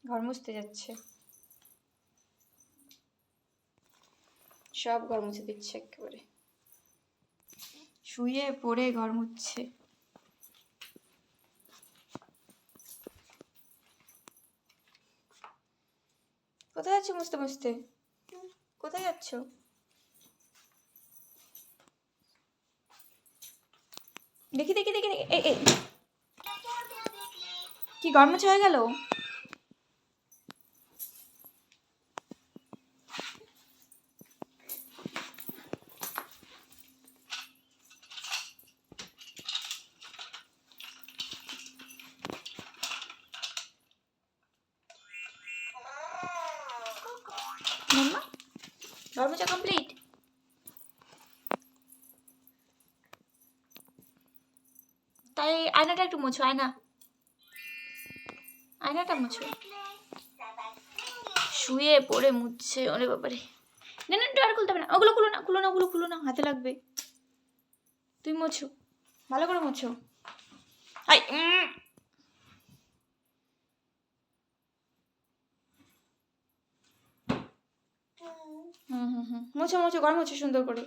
ঘর মুছতে যাচ্ছে, সব ঘর মুছে দিচ্ছে একেবারে, শুয়ে পড়ে ঘর মুছছে। কোথায় যাচ্ছ মুছতে মুছতে? কোথায় যাচ্ছ? দেখি দেখি দেখি দেখি, এই কি ঘর মোছা হয়ে গেল? মাম্মা, ঘর মোছা কমপ্লিট? তাই আয়নাটা একটু মুছো, আয়নাটা মুছো। শুয়ে পড়ে মুছছে, ওরে বাবারে। না না, ডোর খুলতে হবে না, ওগুলো খুলো না, খুলো না, ওগুলো খুলো না, হাতে লাগবে। তুই মোছো, ভালো করে মোছো। আই হুম, মোছো মোছো, ঘর মোছো সুন্দর করে।